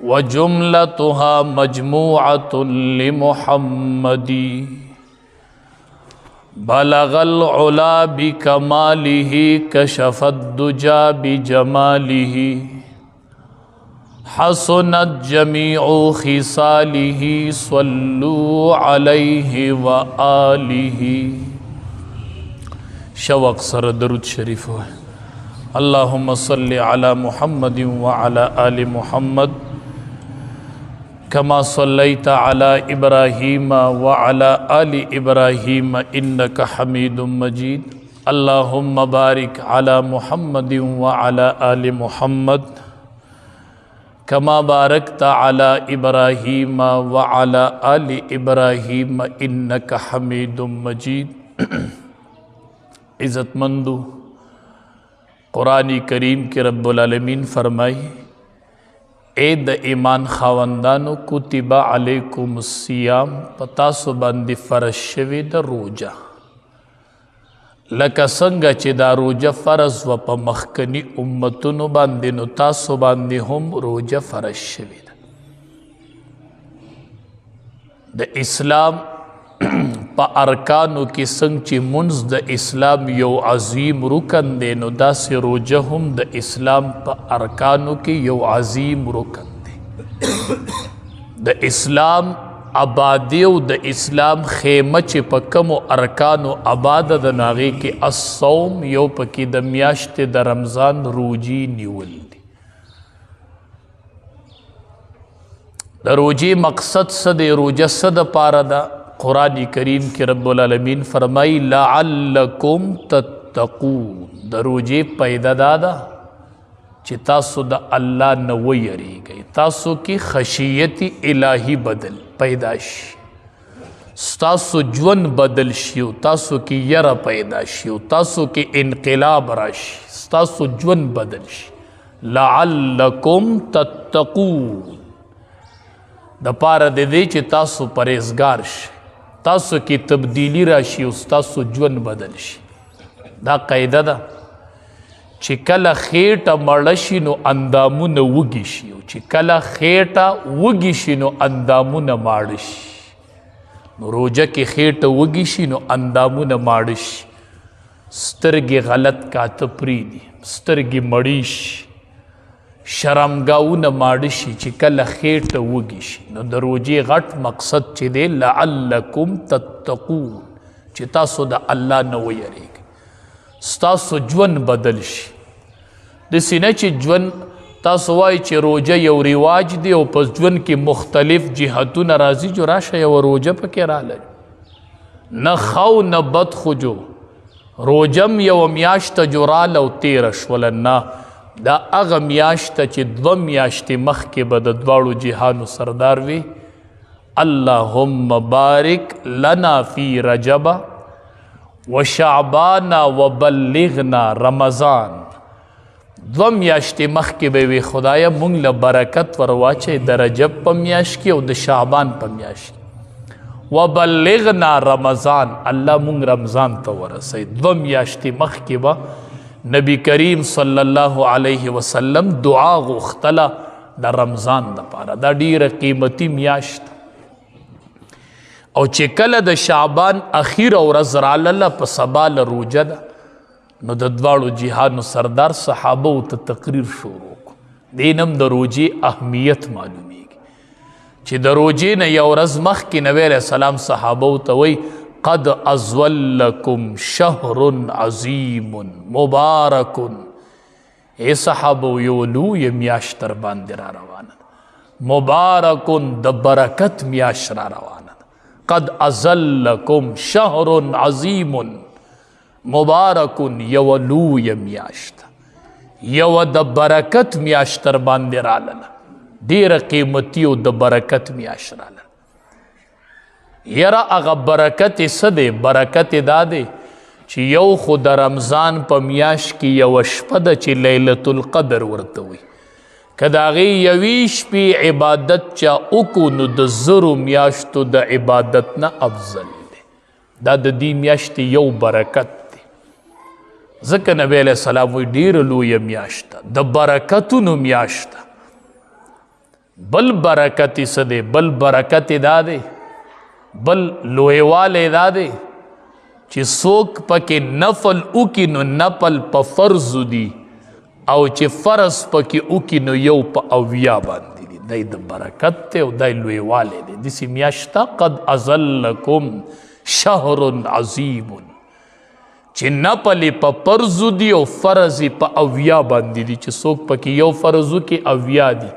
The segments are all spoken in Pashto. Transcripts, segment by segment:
व जुमलतुहा मजमूअतुन लिमुहम्मदी बलगल उला बिकमालिही कशफद्दुजा बिजमालिही हसनत जमीउ खिसालिही सल्लू अलैहि व आलिही। शौक़ सर दरूद शरीफ है। अल्लाहुम्मा सल्लि अला मुहम्मदिन व अला आलि मुहम्मद कमा सल्लैता अला इब्राहीम व अला आलि इब्राहीम इन्नका हमीदुम मजीद। अल्लाहुम्मा बारिक अला मुहम्मदिन व अला आलि मुहम्मद कमा बारकता अला इब्राहीम व अला आलि इब्राहीम इन्नका हमीदुम मजीद। इज़्ज़तमंदो, कुरान करीम के रब्बुल आलमीन फरमाई, ए द ईमान खावंदानो कुतिबा अलैकुमुस्सियाम पतासो बांदी फ़र्ज़ शवी द रोजा लका संगा चे दा रोजा फ़र्ज़ व प मखकनी उम्मतुनो बांदी नो तासो बांदी हम रोजा फ़र्ज़ शवी द इस्लाम प अरकानो की संग ची मुन्ज़ द इस्लाम यो अज़ीम रुकन दे नो दा से रोजा हम द इस्लाम प अरकानो की यो अज़ीम रुकन दे। द इस्लाम आबादियो द इस्लाम खेमच प कमो अरकानो आबाद द नागे के अस्सौम यो पकी द म्याश्ते द रमज़ान रोजी न्यूल दी। द रोजी मकसद सद रोजा सद पारदा कुरान करीम के रब्बुल आलमीन फरमाई लअल्लकुम तत्तकून। द रोजे पैदा दादा ची तासो द अल्लाह न वयरी गई, तासो की खशियती इलाही बदल पैदाश, तासो जुवन बदल शियो, तासो की यरा पैदा शियो, तासो की इनक़िलाब राशि, तासो जुवन बदल शि। लअल्लकुम तत्तकून द पार दे दे ची तासो परहेज़गार शि, तासो की तब्दीली राशि, तासो जुवन बदल शि। दा क़ायदा दा ची कला खेटा मड़शी नो अंदामुन वगिशी, ची कला खेटा वगिशी नो अंदामुन माड़शी। रोजा की खेट वगिशी नो अंदामुन माड़शी। स्तरगी गलत का तपरीदी, स्तरगी मड़ीश शरमगाउन माड़शी ची कला खेट वगिशी। नो द रोजे गट मकसद ची दे लअल्लकुम तत्तकून ची तासो द अल्लाह न वयरेग, तासो जुवन बदल शि। दसी न ची जुवन तासो वाई ची रोजा यो रिवाज दे और पस जुवन की मुख्तलिफ जिहतुन राजी जो राशा यो रोजा पके राल न खाओ न बद खुजो रोजम यो म्याश्त जो राल और तेरश वलन्ना दा अग म्याश्त ची द्व म्याश्त मख के बद द्वाड़ो जिहानु सरदार वे। अल्लाहुम्मा बारिक लना फी रजबा व शाबाना व बल्लिगना रमज़ान। द्व म्याश्ते मख के बेवे खुदाया मुंग ल बरकत वरवाचे द रजब प म्याश की और द शाबान प म्याश व बल्लिगना रमज़ान, अल्लाह मुंग रमज़ान तो वरसे। द्व म्याश्ते मख के बा नबी करीम सल्लल्लाहु अलैहि वसल्लम दुआ गुख्तला द रमज़ान द पारा दा डीर कीमती म्याश्त और चिकल द शाबान अखीर और अज़राल प सबाल रोजा दा नो द द्वाड़ो जिहानु सरदार सहाबो त तकरीर शुरू को दीनम द रोजे अहमियत मालूमेगी ची द रोजे न यौरज मख की नबी अलैहि सलाम सहाबो त वही क़द अज़वल्लकुम शहरुन अज़ीमुन मुबारकुन। ए सहाबो योलू ये म्याश्तर बांदिरा रवाना मुबारकुन द बरकत म्याशरा रवाना। क़द अज़ल्लकुम शहरुन अज़ीमुन मुबारकुन यवलू य म्याश्त यव द बरकत म्याश्तर बांदिरा लना देर कीमतियो द बरकत म्याशरा लना। यरा अगा बरकत सदे बरकत दादे ची यौ खुद रमज़ान प म्याश की यवशपद ची लैलतुल क़द्र वर्तवी कदागी यवीश पी इबादत चा उकुन द ज़रू म्याश्तो द इबादत न अफजल दे दा द दी म्याश्ती यौ बरकत दे। ज़का नबी अलैहि सलाम वी डीर लूय म्याश्ता द बरकतुनु म्याश्ता بل برکت سده بل برکت داده بل لویواله داده چې څوک پکې نفل وکي نو نفل په فرض دي او چې فرض پکې وکي نو یو په اویا باندې دي. دای د برکت ته او دای لویواله دي. دسی میاشتا قد ازلکم شهر عظیم چې نفل په فرض دي او فرض په اویا باندې دي چې څوک پکې یو فرض وکي اویا دي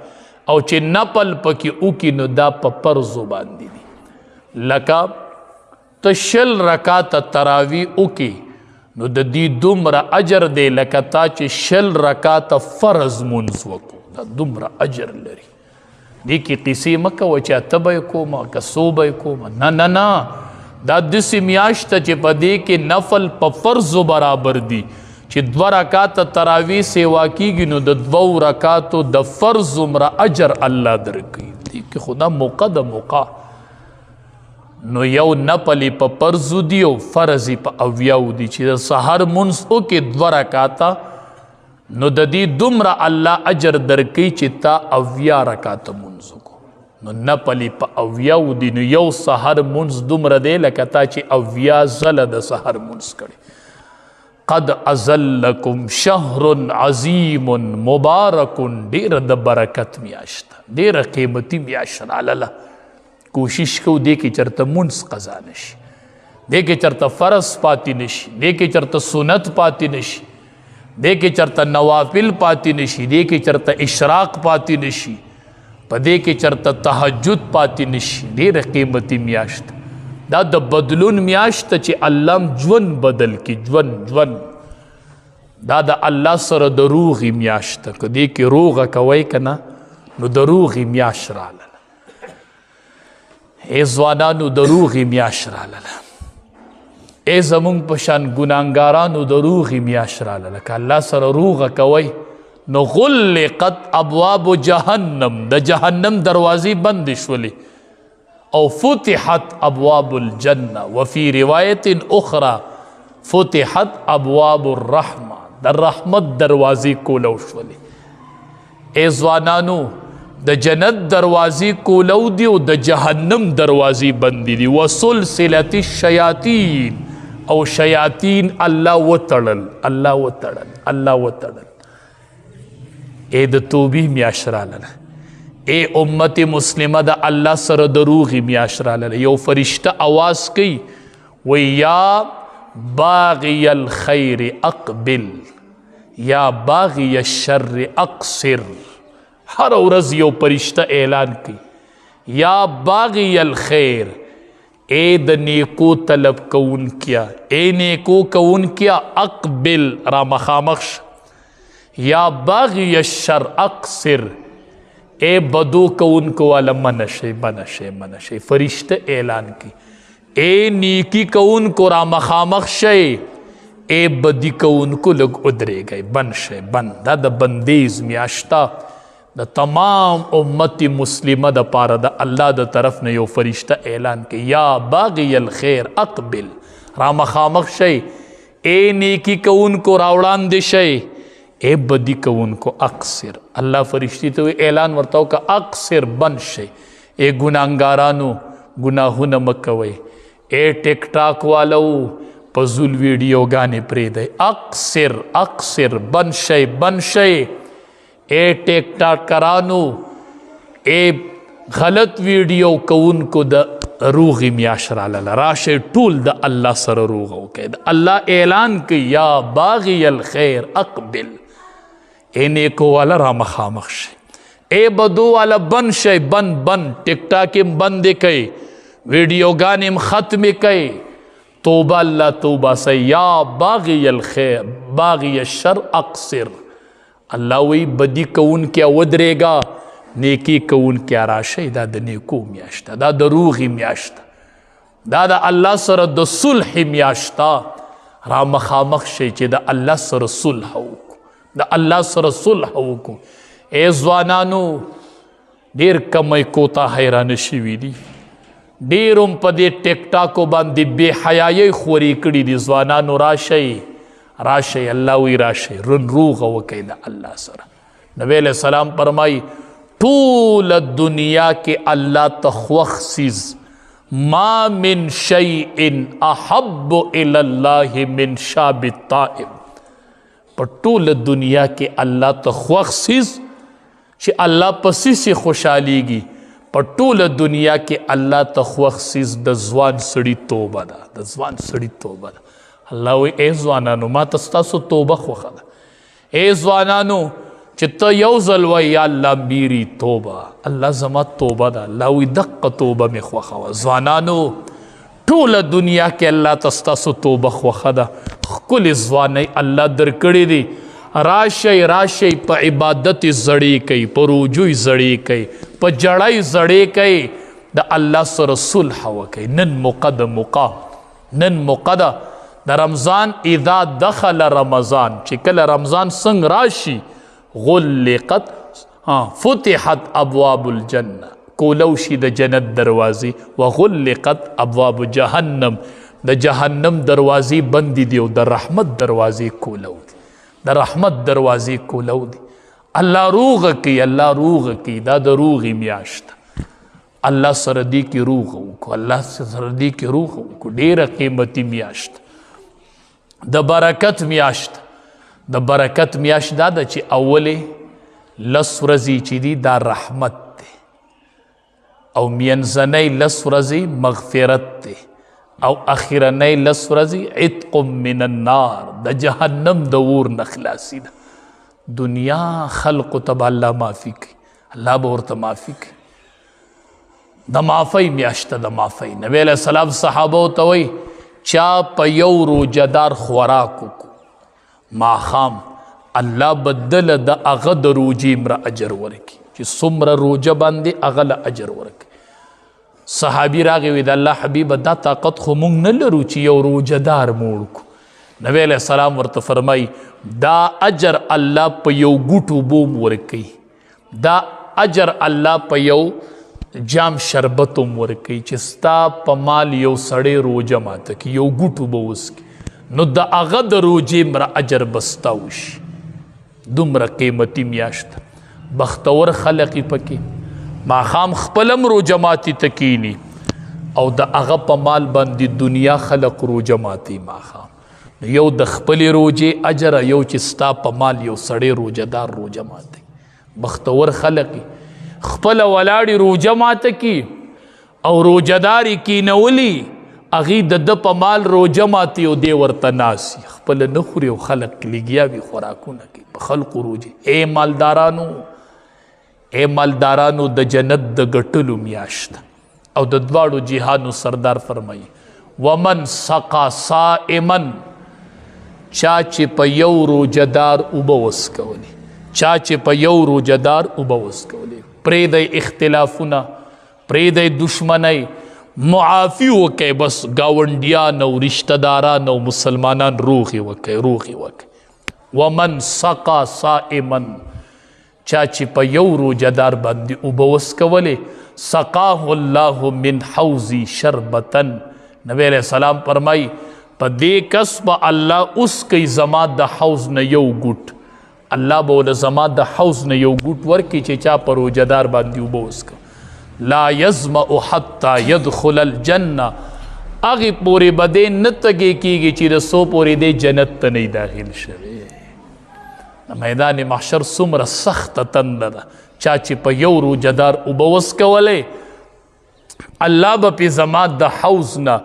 او چې نفل پکې وکي نو دا په فرض باندې دي. لکه تشل رکات تراوی اوکی نو د دې دومره اجر دی لکه تا چې شل رکات فرض منځ وکړو دا دومره اجر لري. دې کې قصې مه کوه چې اته به یې کومه که څو به یې کومه نه نه نه دا داسې میاشت ته چې په دې کې نفل په فرضو برابر دي چې 2 رکات تراوی سیوا کیږي نو د 2 رکاتو د فرض عمره اجر الله درکوي. دې کې خدا موقع د موقع نو یو نپلی په پرزو دی او فرضی په اویاو دی چې د سحر منځ وکې 2 رکاته نو د دې دومره الله اجر درکوي چې تا اویا رکاته منځ وکړو نو نپلی په اویاو دی نو یو سحر منځ دومره دی لکه تا چې اویا ځله د سحر منځ کړي. قد ازلکم شهر عظیم مبارک ډیره د برکت میاشت ډیره قیمتي میاشت الله کوشش کو دې کې چرته منځ قضا نشي دې کې چرته فرض پاتې نشي دې کې چرته سنت پاتې نشي دې کې چرته نوافل پاتې نشي دې کې چرته اشراق پاتې نشي په دې کې چرته تهجد پاتې نشي. ډېره قیمتي میاشت دا د بدلون میاشت چې الله ژوند بدل کی ژوند دا د الله سره د روغي میاشت که دې کې روغه کوئ که نه نو د روغي میاشت راغله ای ځوانانو د روغي میاشت راغله ای زمونږ په شان ګناهګارانو د روغي میاشت راغله که الله سره روغه کوئ نو غلقت ابواب جهنم د جهنم دروازې بندې شولې او فتحت ابواب الجنه وفي روایت اخرى فتحت ابواب الرحمه د رحمت دروازې کولو شولې. ای ځوانانو د جنت دروازې کولو دی او د جهنم دروازې بندې دي. وسلسلة الشیاطین او شیاطین الله وتړل. ای د توبې میاشت راغله ای امت مسلمه د الله سره د روغي میاشت راغله. یو فرشته آواز کوي وی یا باغی الخیر اقبل یا باغی الشر اقصر. هر ورځ یو فرشته اعلان کوي یا باغی الخیر اے د نیکو طلب کون کیا اے نیکو کون کیا اقبل را مخامخش یا باغی الشر اقصر اے بدو کون کو والا منشے فرشته اعلان کی اے نیکی کون کو را مخامخ شے اے بدی کون کو لگ ادرے گئے بن دا د بندیز میاشتا د تمام امت مسلمه د پاره د الله د طرف نه یو فرشته اعلان کوي یا باغی الخیر اقبل را مخامخ شي اے نیکی کون کو راوړاندې شي اے بدی کون کو اقصر. الله فرشتي ته اعلان ورتاو کا اقصر بن شي اے ګناهګارانو ګناهونه مکوي اے ټیک ټاک والو پزول ویډیو غانې پرې دی اقصر بن شي اے ٹیک ٹاک کرانو اے غلط ویڈیو کون کو د روغی میاشرا لالا راشے ټول د الله سره روغو کې الله اعلان کوي یا باغی الخیر اقبل اے نیکو والا را مخامخ شي اے بدو والا بن شي بن ټیک ټاک بند کوي ویڈیو گانم ختم کوي توبه الله توبه سي یا باغی الخیر باغی الشر اقصر. اللہ وی بدی کون کیا ودرے گا نیکی کون کیا راشی دا دا نیکو میاشتا دا دا روغی میاشتا دا دا اللہ سر دا صلح میاشتا را مخامخ شی چی دا اللہ سر صلح ہوکو دا اللہ سر صلح ہوکو. اے زوانانو دیر کمی کوتا حیران شوی دی دیرم پا دی ٹک ٹاکو باندی بے حیائی خوری کری دی زوانانو راشی اللہ وی راشی رن روغ وکی دا اللہ سر. نبی علیہ السلام فرمائی طول دنیا کے اللہ تخوخ سیز ما من شیئن احب الاللہ من شاب الطائب پر طول دنیا کے اللہ تخوخ سیز چی اللہ پسی سے خوشحالی گی پر طول دنیا کے اللہ تخوخ سیز دا زوان سڑی توبہ دا دا زوان سڑی توبہ دا اللہ وی اے زوانانو ما تستاسو توبہ خوخا دا اے زوانانو چتا یوزل وی یا اللہ میری توبہ اللہ زما توبہ دا اللہ وی دق توبہ میں خوخا دا زوانانو طول دنیا کے اللہ تستاسو توبہ خوخا دا کل زوانی اللہ درکڑی دی راشی راشی پا عبادت زڑی کئی پا روجوی زڑی کئی پا جڑائی زڑی کئی دا اللہ سر رسول حوا کئی نن مقدہ دا رمضان اذا دخل رمضان چکل رمضان سنگ راشی غلقت فتحت ابواب الجنہ کولوشی دا جنت دروازی وغلقت ابواب جہنم دا جہنم دروازی بندی دیو دا رحمت دروازی کولو دی دا رحمت دروازی کولو دی اللہ روغ کی دا روغی میاشت اللہ سردی کی روغ کو اللہ سردی کی روغ کو دیر قیمتی میاشت دا برکت میاشت دا چی اولی لس ورزی چی دی دا رحمت دی او مینزنی لس ورزی مغفرت دی او اخیرنی لس ورزی عتق من النار دا جہنم دور نخلاسی دا دنیا خلق تب اللہ معافی کی اللہ بورتا معافی کی دا معافی میاشت دا معافی نبی علیہ السلام صحابہ توئی چا پا یو روجدار خوراکو کو ما خام اللہ بدل دا اغد روجی مرا اجر ورکی چی سمر روجہ باندے اغل اجر ورکی صحابی راگی وید اللہ حبیب دا طاقت خو مونگ نلرو چی یو روجدار موڑکو نبی علیہ السلام ورطا فرمائی دا اجر اللہ پا یو گوٹو بوم ورکی دا اجر اللہ پا یو جام شربتم ورکی چستا پا مال یو سڑے روجہ ماتا کی یو گوٹو بوس کی نو دا اغد روجی مرا اجر بستاوش دمرا قیمتی میاشت بختور خلقی پکی ما خام خپلم رو جماعتی تکینی او دا اغا پا مال باندی دنیا خلق رو جماعتی ما خام یو د خپل روجی اجر یو چستا پا مال یو سڑے روجہ دار رو جماعتی بختور خلقی خپل ولاڑی رو جماعت کی او روجہ داری کی نولی اغی د پا مال رو جماعتی او دے ورطناسی خپل نخوری او خلق لگیا بھی خوراکو نکی خلق روجی اے مالدارانو د جنت د گٹلو میاشت او د دوارو جہانو سردار فرمائی ومن سقا سائمن چاچے پا یو روجدار اوبوس کولی پرید اختلافنا پرید دشمنی معافی وکے بس گاونڈیان و رشتہ داران و مسلمانان روخی وکے ومن سقا سائمن چاچی پا یو روجدار باندی اوبوس کولے سقاہ اللہ من حوزی شربتن نبی علیہ السلام فرمائی پا دے کس با اللہ اس کی زمان دا حوز نا یو گوٹ اللہ بولا زمان دا حوز نا یو گوٹ ورکی چا پا روجدار باندی اوبوس کو لا یزمع حتی یدخل الجنہ اگی پوری بدے نتگے کی گی چی رسو پوری دے جنت تا نہیں داخل شوے میدان محشر سمر سخت تند دا چاچی پا یو روجدار اوبوس کولے اللہ با پی زمان دا حوزنا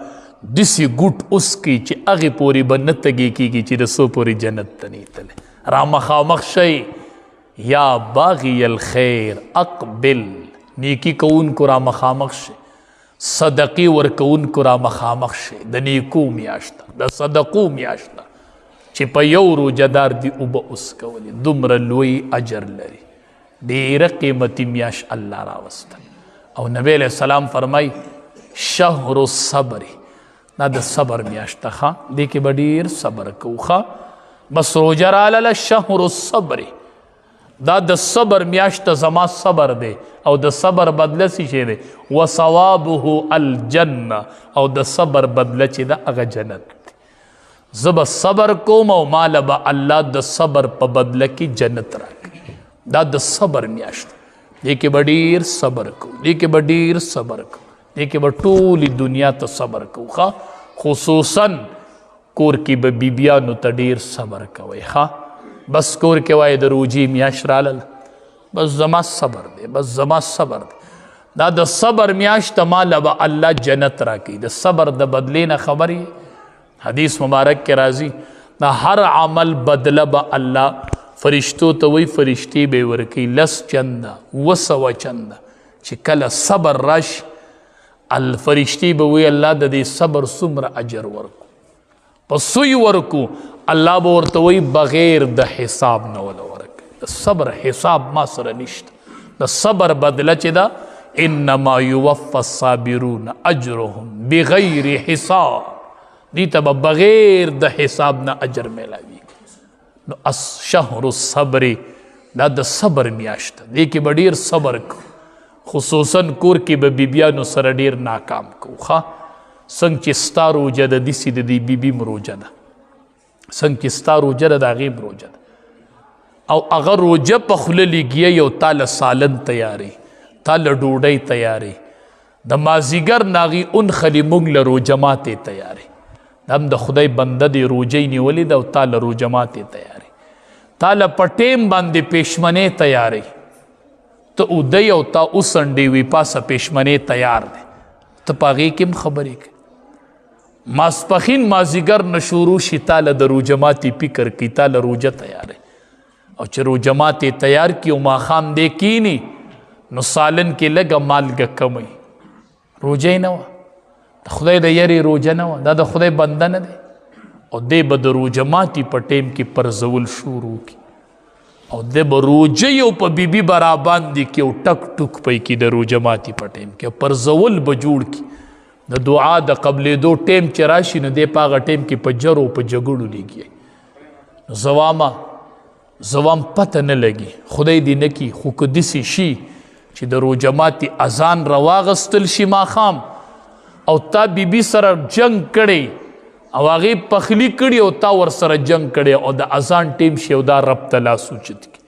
دسی گوٹ اس کی چی اغی پوری بنتگی کی چی رسو پوری جنت تنی تلے رامخا مخشی یا باغی الخیر اقبل نیکی کون کو رامخا مخشی صدقی ورکون کو رامخا مخشی دا نیکو میاشتا دا صدقو میاشتا چی پا یو روجدار دی اوبا اس کولی دمر لوی اجر لری دیر قیمتی میاش اللہ راوستن او نبی علیہ السلام فرمائی شہر الصبری نا دا صبر میاشتا خواہ دیکھ بڑیر صبر کو خواہ بس روجہ رالالا شہر الصبری دا صبر میاشتا زما صبر دے او دا صبر بدل سی شے دے وصوابه الجنہ او دا صبر بدل چی دا اگا جنت زب صبر کوم او مال با اللہ دا صبر پا بدل کی جنت رکھ دا صبر میاشت دې کې به ډېر صبر کو، دې کې به ډېر صبر کو، دې کې به ټولې دنیا ته صبر کو ښه، خصوصا کور کې به بیبیانو ته ډېر صبر کوئ ښه. بس کور کې وایي د روجې میاشت راغله، بس زما صبر دی، بس زما صبر دی. دا د صبر میاشت ماله به الله جنت راکوي. د صبر د بدلې نه خبرې حدیث مبارک کې راځي د هر عمل بدله به الله فرشتو ته وی، فرشتې به یې ورکوي 10 چنده 200 چنده. چې کله صبر راشي الفرشتې به وی الله د دې صبر څومره اجر ورکو، په سوی ورکو. الله به ورته وی بغیر د حساب نه وله ورکوي. د صبر حساب ما سره نشته. د صبر بدله چې ده انما یوفى الصابرون اجرهم بغیر حساب، دې ته به بغیر د حساب نه اجر میلاوي. نو شهر الصبر دا د صبر میاشت ده، دې کې به ډېر صبر کو، خصوصا کور کې به بیبیانو سره ډېر ناکام کو ښه. څنګه چې ستا روجه ده داسې د دې بیبي م روجه ده، څنګه چې ستا روجه ده د هغې م روجه ده. او هغه روجه په خوله لګیه یو تا له سالن تیاری، تا له ډوډۍ تیاری، د مازدیګر نه هغې اونخلي موږ له روجه ماتې تیاری. دا هم د خدای بنده دی روجۍ نیولې ده او تا له روجه ماتې تیاری، تا له په ټیم باندې پیشمنې تیاری. ته اودی او تا اوسنډې وي پاسه پیشمنې تیار دی، ته په هغې کې هم خبرې کوي. ماسپښین مازدیګر نه شروع شي تا له د روجه ماتې فکر کوي، تا له روجه تیاری. او چې روجه ماتې تیار کړي او ماښام دی کینی نو سالن کې لږه مالګه کمی. روجه نه وه، د خدای د یرې روجه نه وه، دا د خدای بنده نه دی. او دی به د روجه ماتې په ټیم کې پرزول شروع کړي او دی به روجه یو په بیبي به راباندې کړي او ټک ټوک پی کړي د روجه ماتې په ټیم کې، پرزول به جوړ کړي. د دعا د قبلېدو ټیم چې راشي نو دی په هغه ټیم کې په جرو په جګړو لګي. زوام پته نه لګي، خدای دې نه کړي. خو که داسې شي چې د روجه ماتې اذان راواغستل شي ماښام او تا بیبي سره جنگ کړی او هغې پخلی کړي او تا ورسره جنگ کړی او د اذان ټیم شي او دا رب ته لاس اوچت کړي،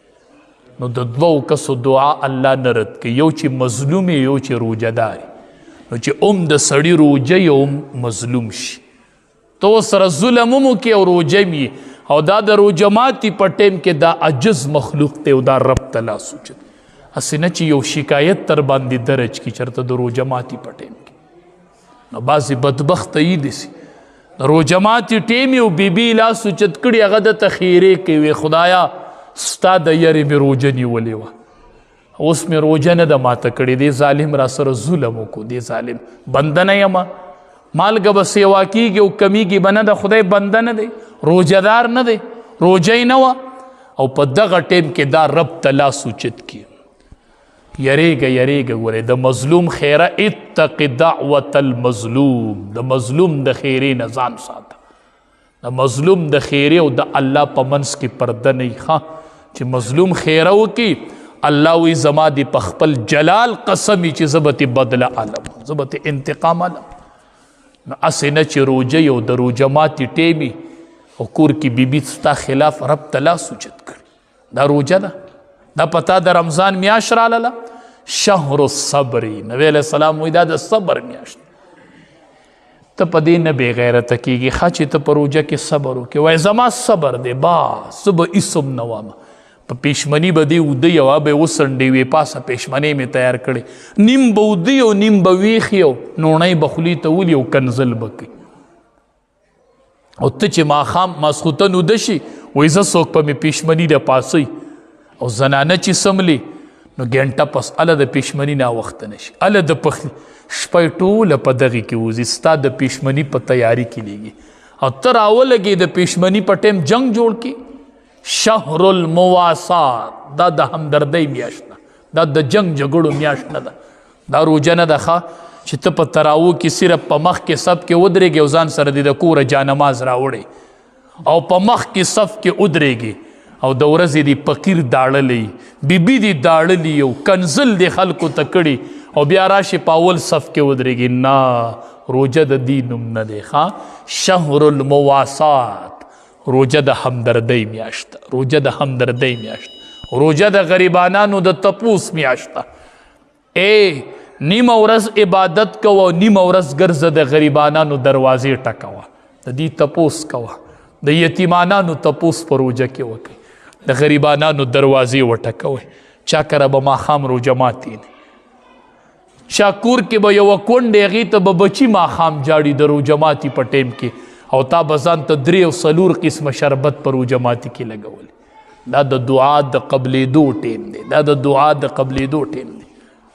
نو د دوو کسو دعا الله نه رد کوي. یو چې مظلوم یو چې روجه داري، نو چې د سړي روجه یو مظلوم شي تو سره ظلم هم وکړي او روجه م او دا د روجه ماتې په ټیم کې دا عجز مخلوق دی او دا رب ته لاس اوچت. هسې نه چې یو شکایت تر باندې درج کړي چېرته د روجه ماتې په ټیم کې. نو بعضې بدبخته یي داسې د روجه ماتې ټیم یې او بیبي لاس اوچت کړي، هغه دته خیرې کوي خدایا ستا د یرې مې روجه نیولې وه، اوس مې روجه نه ده ماته کړې، دې ظالم را سره ظلم وکړو، دې ظالم بنده نه یمه، مالګه به سیوا کېږي او کمیږي به نه د خدای بنده نه دی، روجهدار نه دی، روجه یې نه وه. او په دغه ټیم کې دا رب ته لاس اوچت کړي. یریږه ګورې د مظلوم خیره، اتق دعوت المظلوم، د مظلوم د خیرې نه ځان ساته. د مظلوم د خیرې او د الله په منځ کې پرده نه وي چې مظلوم خیره وکړي، الله وی زما دی په خپل جلال قسمی چې زه به ترې بدله علم، زه به ترې انتقام علم. نو هسې نه چې روجه یو د روجه ماتې ټیمي او کور کې بیبي ستا خلاف رب ته لاس اوچت کړي، دا روجه ده. دا پتا د رمضان میاشت راغله، شهر الصبر، نبی علیه السلام وایي دا د صبر میاشت. ته په دې نه بې غیرته کېږي ښه چې ته په روجه کې صبر وکړې. وایي زما صبر دی بس، زه به هېڅ نه وامه. په پیشمني به دې اوده یوه به یې وڅنډې وې پاسه پیشمنۍ مې تیار کړې، نیم به اوده او نیم به ویښ یو، نوڼۍ به خولې ته ولي او کنزل به کوي. او ته چې ماښام ماسخوتن اوده شي وایي زه څوک په مې پیشمني ده پاسئ. او زنانه چې سملي نو ګنټه پس اله د پیشمني ناوخته نه شي، اله د پخلي شپه ټوله په دغې کې وځي، ستا د پیشمني په تیاري کې لیږي او ته راولګې د پیشمني په ټیم جنگ جوړ کړي. شهر المواسات، دا د همدردۍ میاشت ده، دا د جنگ جګړو میاشت نه ده، دا روجه نه ده ښه چې ته په تراوو کې صرف په مخ کې صف کې ودرېږې او ځان سره د کوره جانماز راوړې او په مخ کې صف کې ودرېږې او د ورځې دی فقیر داړلی، بیبي دی داړلی او کنزل دی خلکو ته کړي او بیا راشي په اول صف کې ودرېږي. نه، روجه د دې نوم نه دی ښه. شهر المواسات، روجه د همدردۍ میاشت، روجه د همدردۍ میاشت. روجه د غریبانانو د تپوس میاشته. نیمه ورځ عبادت کوه، نیمه ورځ ګرځه د غریبانانو دروازې ټکوه، د دې تپوس کوه، د یتیمانانو تپوس په روجه کې وکړئ، د غریبانانو دروازې وټکوئ. چا کره به ماښام روجه ماتې نه، چا کور کې به یوه کونډې هغې ته به بچي ماښام جاړي د روجه ماتي په ټیم کې، او تا به ځان ته 3 او 4 قسمه شربت په روجه ماتي کې لګول. دا د دعا د قبلېدو ټیم دی، دا د دعا د قبلېدو ټیم دی.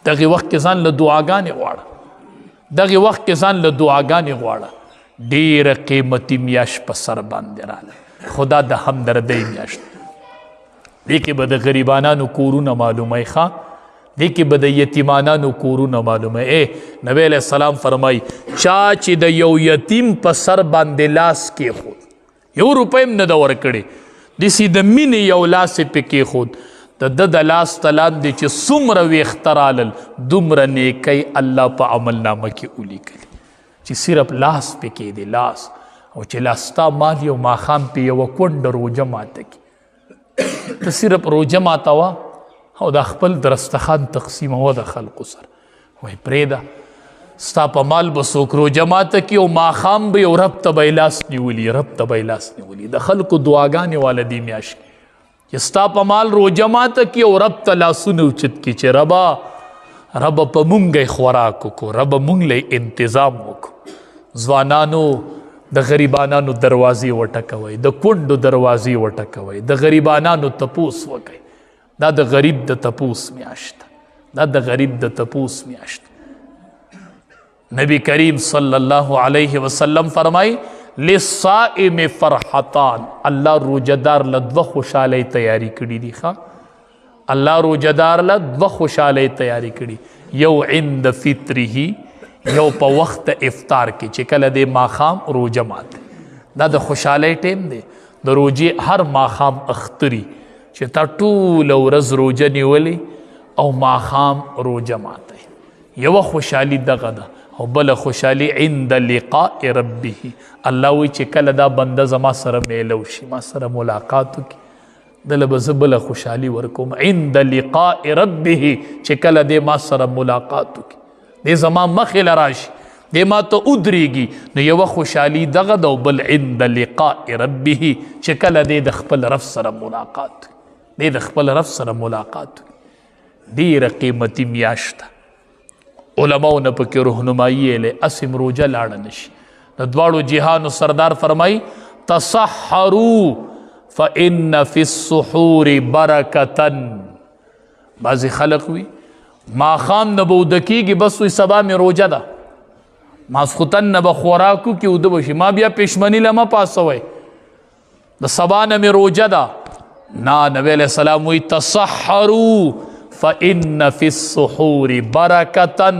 دغه وخت کې ځان له دعاګانې غواړه، دغه وخت کې ځان له دعاګانې غواړه. ډېره قیمتي میاشت په سر باندې راله، خدا د همدردۍ میاشت. دې کې به د غریبانانو کورونه معلوموي، دې کې به د یتیمانانو کورونه معلوموي. نبی علیہ السلام فرمایي چا چې د یو یتیم په سر باندې لاس کېښود، 1 روپۍ هم نه ده ورکړې، داسې د مینې یو لاس یې پې کېښود، د لاس ته لاندې چې څومره ویښته رالل دومره نیکۍ الله په عملنامه کې ولیکلي. چې صرف لاس پې کېدی، لاس، او چې لاستا مال یو ماښام پې یوه کونډه روجه ماته کړي، ته صرف روجه ماتوه او دا خپل درستخان تقسیموه د خلقو سره. وایي پرېږده، ستا په مال به څوک روجه ماته کړي او ماښام به یو رب ته به یې لاس نیولي، رب ته به یې لاس نیولي. د خلکو دعاګانې واله دې میاشت کې چې ستا په مال روجه ماته کړي او رب ته لاسونه اوچت کړي چې ربه په مونږ یې خوراک وکړو، ربه مونږ له انتظام وکړو. ځوانانو د غریبانانو دروازې وټکوئ، د کونډو دروازې وټکوئ، د غریبانانو تپوس وکئ. دا د غریب د تپوس میاشت، دا د غریب د تپوس میاشت. نبی کریم صلی الله علیه وسلم فرمائی للصائم فرحتان، الله روجدار له 2 خوشحالی تیاری کړي دي. الله روجدار له 2 خوشحالی تیاری کړي، یو عند فطره، یو په وخت افطار کې چې کله د ماښام روجه ماته، دا د خوشحالی ټیم دی. د روجې هر ماښام اختري چې تا ټوله ورځ روجه نیولې او ماښام روجه ماته، یوه خوشحالي دغه ده. او بله خوشحالي عند لقاء ربه، الله وایي چې کله دا بنده زما سره میلو شي، ما سره ملاقات وکړي، دله به زه بله خوشحالي ورکوم. عند لقاء ربه، چې کله دی ما سره ملاقات وکړي، دی زما مخې له راشي، دی ما ته ودرېږي، نو یوه خوشحالي دغه ده. او بل عند لقاء ربه، چې کله دی د خپل رب سره ملاقات وکړي، دی د خپل رب سره ملاقات وکړي. ډېره قیمتي میاشت ده. علماو نه پکې رهنمایي یې اسم روجه لاړه نشي. د دواړو جهانو سردار فرمایي تصحروا فإن فی السحور برکتا. بعضې خلق وي ماښام نه به اوده کېږي، بس وي سبا مې روجه ده، ماسخوتن نه به خوراک وکړي اوده به شي، ما بیا پېشمني له مه پاسوئ، د سبا نه مې روجه ده. نه، نبی علیہ السلام وایي تصحروا فإن فی السحور برکتا،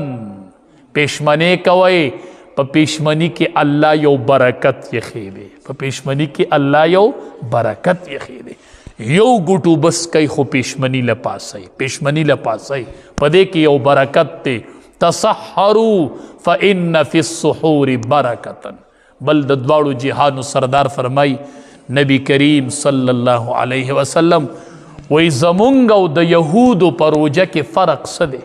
پېشمنې کوئ، په پېشمني کې الله یو برکت یې دی، په پېشمني کې الله یو برکت یې دی. یو ګوټو بس کوي خو پېشمني له پاسئ، پېشمني له پاسئ، په دې کې یو برکت دی. تصحروا فإن فی السحور برکتا. بل د دواړو جهانو سردار فرمای نبی کریم صلی الله علیه وسلم وی زمونږ او د یهودو په روجه کې فرق څه دی؟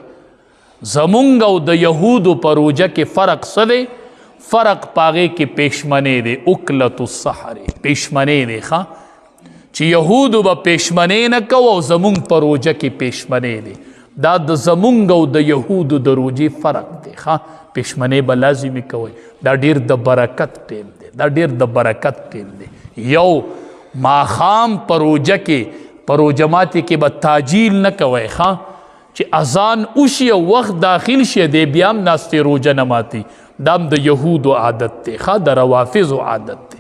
زمونږ او د یهودو په روجه کې فرق څه دی؟ فرق پاغې کې پېشمنې دی، اکلت السحر، پېشمنې دی. چې یهودو به پېشمنې نه کوو او زمونږ په روجه کې پېشمنې دی. دا د زمونږ او د یهودو د روجې فرق دی. پېشمنې به لازمي کوئ. دا ډېر د برکت ټیم دی، دا ډېر د برکت ټیم دی. یو ماښام په روجه کې په روجه ماتي کې به تاجیل نه کوئ. چې اذان وشي او وخت داخل شي دی بیا هم ناستې روجه نه ماتي. دا هم د یهودو عادت دی، د روافظو عادت دی.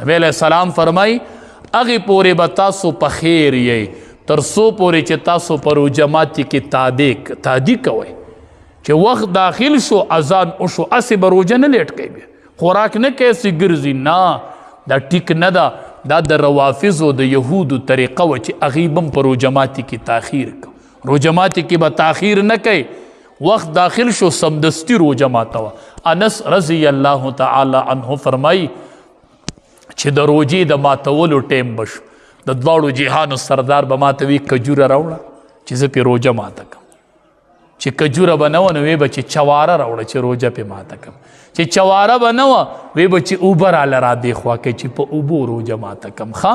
نبی علیہ السلام فرمایي هغې پورې به تاسو په خیر یې تر څو پورې چې تاسو په روجه ماتي کې تادي کوئ. چې وخت داخل شو اذان وشو هسې به روجه نه لیټ کوي، بیا خوراک نه کوي، هسې ګرځي. نه، دا ټیک نه ده. دا د روافظو د یهودو طریقه وه چې هغوی به هم په روجه ماتي کې تاخیر کوي. روجه ماتي کې به تاخیر نه کوي، وقت داخل شو سمدستی روجه ماتوه. انس رضی الله تعالی عنه فرمایي چې د روجې د ماتولو ټیم بشو، د دواړو جهانو سردار به ماته وي کجوره راوړه چې زه پې روژه ماته کړم. چې کجوره به نه وه نو وی به چې چواره راوړه چې روژه پې ماته کړم. چې چواره به نه وه وی به چې اوبه راله را دېخوا کوي چې په اوبو روژه ماته کړم. ښه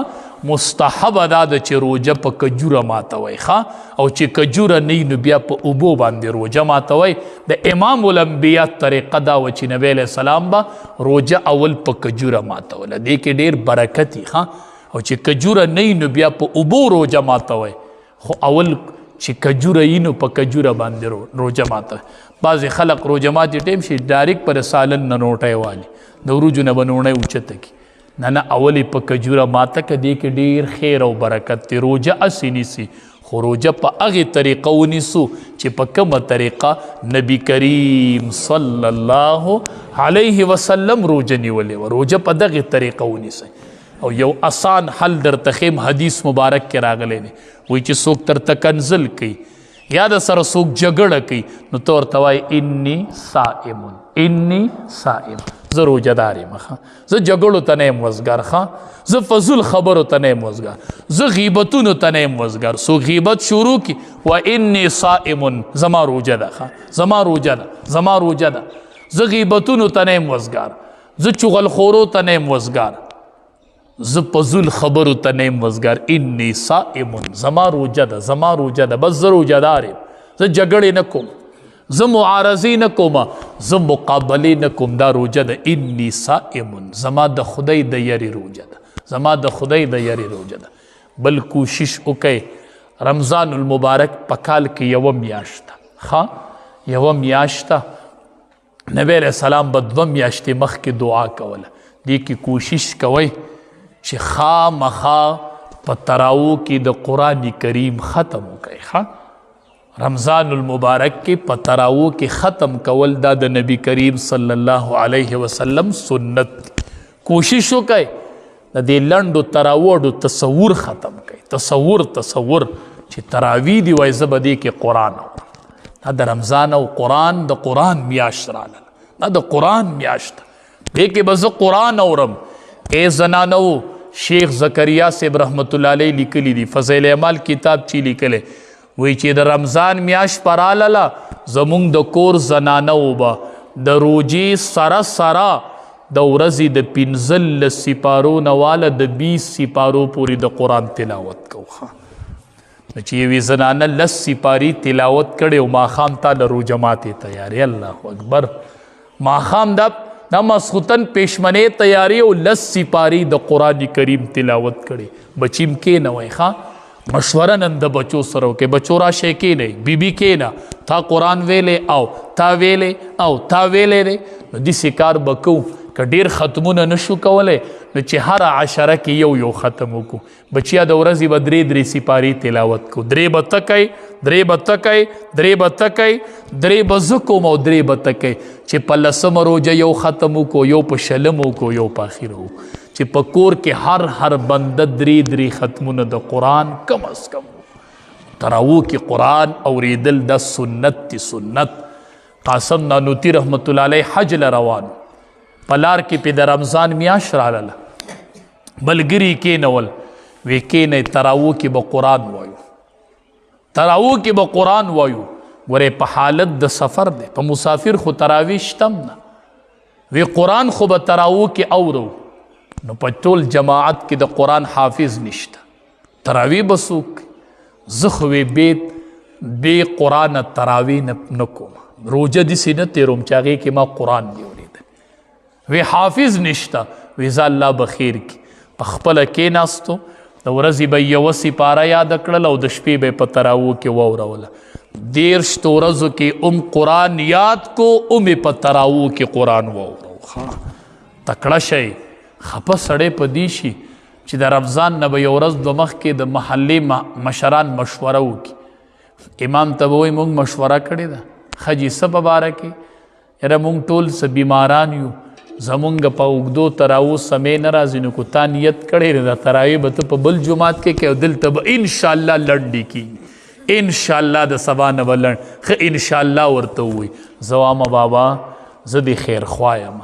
مستحبه دا ده چې روژه په کجوره ماتوئ. ښه او چې کجوره نه نو بیا په اوبو باندې روژه ماتوئ. د امام الانبیا طریقه دا وه چې نبی علیه السلام به روژه اول په کجوره ماتوله. دې کې ډېر برکت وي. ښه او چې کجوره نه نو بیا په اوبو روژه ماتوئ. خو اول چې کجوره یي نو په کجوره باندې روژه ماته. بعضې خلق روژه ماتي ټیم شي ډایرکټ پر سالن نه نوټی والي د وروجو نه به نوڼی اوچته کي. نه اول په کجوره ماته که دې کې ډېر خیر او برکت دی. روژه هسې نیسي خو روژه په هغې طریقه ونیسو چې په کومه طریقه نبی کریم صلی الله علیه وسلم روژه نیولې وه. روژه په دغې طریقه ونیسئ. او یو آسان حل درته ښیم حدیث مبارک کې راغلی دی. وایي چې څوک درته کنزل کوي یا د سره څوک جګړه کوي نو ته ورته وایي انی صائمون انی صائم. زه روژهدار یم. زه جګړو ته نه یم وزګار. زه فضول خبرو ته نه یم وزګار. زه غیبتونو ته نه یم وزګار. څوک غیبت شروع کي و انی صائمون زما روژه ده. زما روژه ده. زما روژه ده. زه غیبتونو ته نه یم وزګار. زه چغلخورو ته نه یم وزګار. زه فضول خبرو ته نه یم وزګار. انی صائمون زما روژه ده. زما روژه ده. بس زه روژهدار یم. زه جګړې نه کوم. زه معارضې نه کوم. زه مقابلې نه کوم. دا روژه ده. انی صائمون زما د خدای د یری روژه ده. زما د خدای د یری روژه ده. بل کوشش وکئ رمضان المبارک په کال کې یوه میاشت ده. یوه میاشت ده. نبی علیه السلام به 2 میاشتې مخکې دعا کوله. دې کې کوشش کوئ چې خامخا په تراوو کې د قرآن کریم ختم وکړئ. رمضان المبارک کې په تراوو کې ختم کول دا د نبی کریم صلی الله علیه وسلم سنت. کوشش وکړئ د دې لنډو تراوو تصور ختم کړئ. تصور چې تراوی دی وایي زه به دې کې قرآن اورم. دا د رمضان او قرآن د قرآن میاشت راغله. دا د قرآن میاشت دې کې به زه قرآن اورم. ای زنانو شیخ زکریا صاحب رحمت الله علیه لیکلی دی فضیل اعمال کتاب چی لیکلی وی چې د رمضان میاشت پراله زمونږ د کور زنانو به د روجې سره سره د ورځې د 15 سپارو نه واله د 20 سپارو پورې د قرآن تلاوت کوو. چې یوې زنانه 10 سپارې تلاوت کړې او ماښام تا له روژه ماتې تیارې. الله اکبر. ماښام دا مسخوتن پیشمنې تیاری او 10 سپارې د قرآن کریم تلاوت کړي. بچیم کېنوئ. مشوره نن د بچو سره وکړئ. بچو راشئ کېنئ. بیبي کېنه تا قرآن ویلې او تا ویلې او تا ویلې دی نو داسې کار به کوو. که ډېر ختمونه نشو کولی نو چې هره عشره کې یو ختم وکړو. بچیا د ورځې به 3 سپارې تلاوت کوو. 3 به ته کوئ 3 به ته کوئ 3 به ته کوئ 3 به زه کوم او 3 به ته کوئ. چې په 10مه روژه یو ختم وکړو یو په 20 وکړو یو په اخره وکړو. چې په کور کې هر بنده 3 ختمونه د قرآن کم از کم تراوو کې قرآن اوریدل دا سنت تی سنت. قاسم نانوتی رحمت الله علیه حج لروانو پلار کې په د رمضان میاشت راغله. ملګري کېنول وی کېنئ تراوو کې به قرآن وایو. تراوو کې به قرآن وایو. ورې په حالت د سفر دی په مسافر خو تراوی شتم نه. وی قرآن خو به تراوو کې اورو نو په ټول جماعت کې د قرآن حافظ نشته. تراوی به څوک زه خو بې قرآن تراوی نه کوم. روژه داسې نه تېروم چې هغې کې ما قرآن دی اورېدلی. وی حافظ نشته. وی زه الله به خیر کړي. په خپله کېناستو د ورځې به یوه سپاره یاده کړل او د شپې به یې په تراوو کې واوروله. 13 ورځو کې قرآن یاد کو په تراوو کې قرآن واورو. تکړه شئ. خپه سړی په دې شي چې د رمضان نه به یو ورځ 2 مخکې د محلې مشران مشوره وکړي. امام ته به وایي موږ مشوره کړې ده ښه جي څه په باره کې یاره موږ ټول څه بیماران یو زمونږ په اوږدو تراوو سمې نه راځي نو کو تا نیت کړی د تراوی به ته په بل جومات کې او دلته به انشاءالله لنډې کېږي. انشاءالله د سبا نه به لنډ ښه انشاءالله ورته ووایي. زه وامه بابا زه دې خیرخوا یم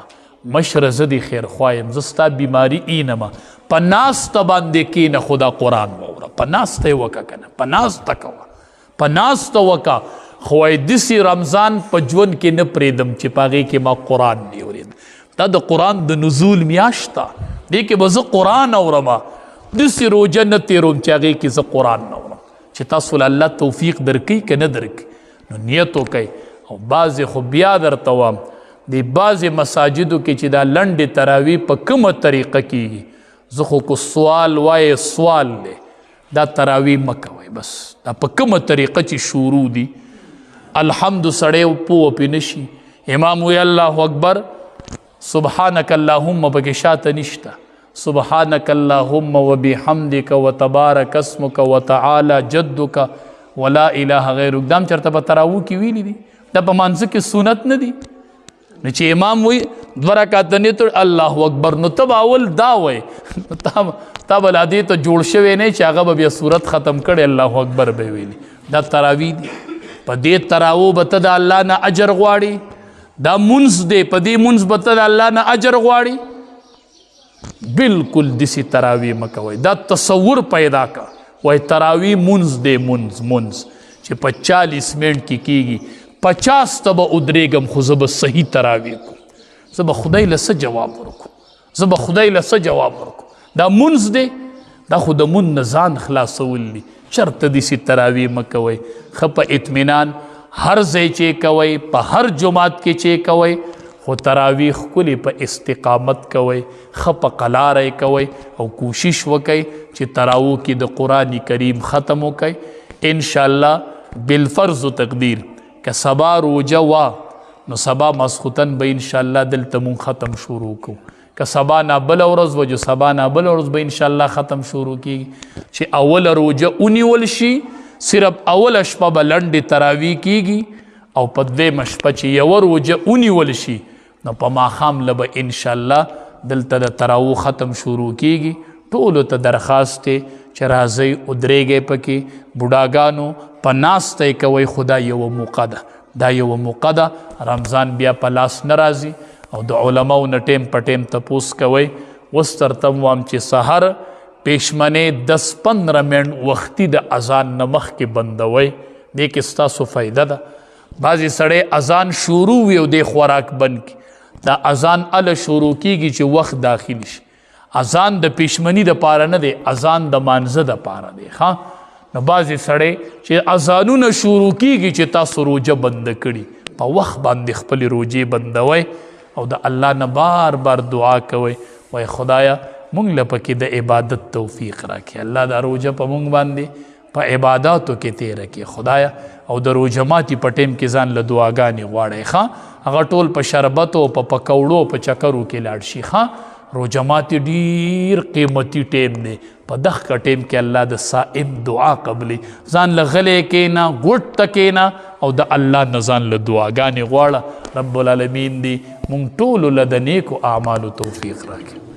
مشره زه دې خیرخوا یم زه ستا بیماري اینمه پناست باندې کینه خدا قرآن ووره پناست وکا کنه پناست کوا پناست وکا خوای دسی رمضان په ژوند کې نه پریدم چې پاغي کې ما قرآن دی اورید دا د قرآن د نزول میاشتا دې کې به زه قرآن اورم دسی روزه نه تیروم چې هغې کې زه قرآن نه اورم چې تاسو له الله توفیق درکړي که نه درکړي نو نیت وکئ او بعضې خو بیا درته وایم د بعضې مساجدو کې چې دا لنډې تراویح په کومه طریقه کېږي زه خو کو سوال وایې سوال دی دا تراویح مه کوئ بس دا په کومه طریقه چې شروع دي الحمد سړی پوه پې نشي امام وی الله اکبر سبحانک اللهم پکې شاته نشته سبحانک اللهم وبحمدک وتبارک اسمک وتعالی جدک ولا اله غیرک دام چرته په تراویح کې ویلي دي دا په مانځه کې سنت نه دي نو چې امام وی دوه رکعاته نیت الله اکبر نو تب اول دا وای تا بل عادي ته جوړ شوی نه چې هغه به بیا صورت ختم کړي الله اکبر به ویلي دا تراویح دي په دې تراویح به ته د الله نه اجر غواړي دا منځ دی په دې منځ به ته د الله نه اجر غواړي بالکل دسی تراویح مه کوئ دا تصور پیدا کا وای تراویح منځ دی منځ چې په 40 منټ کې کېږي 50 ته به ودرېږم خو زه به صحیح تراویح کوم زه به خدای له څه جواب ورکوم دا منځ دی دا خو د مون نه ځان خلاصول دي چرته داسې تراویح مه کوئ ښه په اطمینان هر ځای چې کوئ په هر جماعت کې چې کوئ خو تراویح ښکلې په استقامت کوئ ښه په قلاره کوئ او کوشش وکئ چې تراویح کې د قرآن کریم ختم وکئ انشاءالله بالفرض و تقدیر که سبا روجه وا نو سبا ماسخوتن به انشاءالله دلته مون ختم شروع کوو که سبا نه بله ورځ و جو سبا نه بله ورځ به انشاءالله ختم شروع کیږي چې اوله روجه ونیول شي صرف اوله شپه به لنډې تراویح کیږي او په دویمه شپه چې یوه روجه ونیول شي نو په ماښام له به انشاءالله دلته د تراویح ختم شروع کیږي ټولو ته درخواست دی چې راځئ ودرېږئ پکې بوډاګانو په ناسته یې کوئ خو دا یوه موقع ده رمضان بیا په لاس نه راځي او د علماو نه ټیم په ټیم تپوس کوئ اوس درته م وایم چې سحر پېشمنې 10-15 منټ وختي د اذان نه مخکې بندوئ دې کې ستاسو فایده ده بعضې سړی اذان شروع وي او دې خوراک بند کړي دا اذان اله شروع کیږي چې وخت داخل شي اذان د پېشمني دپاره نه دی اذان د مانځه دپاره دی ښه نو بعضې سړی چې اذانونه شروع کیږي چې تاسو روجه بنده کړي په وخت باندې خپلې روجې بندوئ او د الله نه بار بار دعا کوئ وای خدایا مونږ له پکې د عبادت توفیق راکړي الله دا روجه په مونږ باندې په عباداتو کې تیره کړي خدایا او د روجه ماتي په ټیم کې ځان له دعاګانې غواړئ ښه هغه ټول په شربتو په پکوړو په چکرو کې لاړ شي ښه روجه ماتي ډیر قیمتي ټیم دی په دغه ټیم کې الله د صائم دعا قبلي ځان له غلې کېنه ګوټ ته کېنه او د الله نه ځان له دعاګانې غواړه رب العالمین دی مونږ ټولو له د نیکو اعمالو توفیق راکړي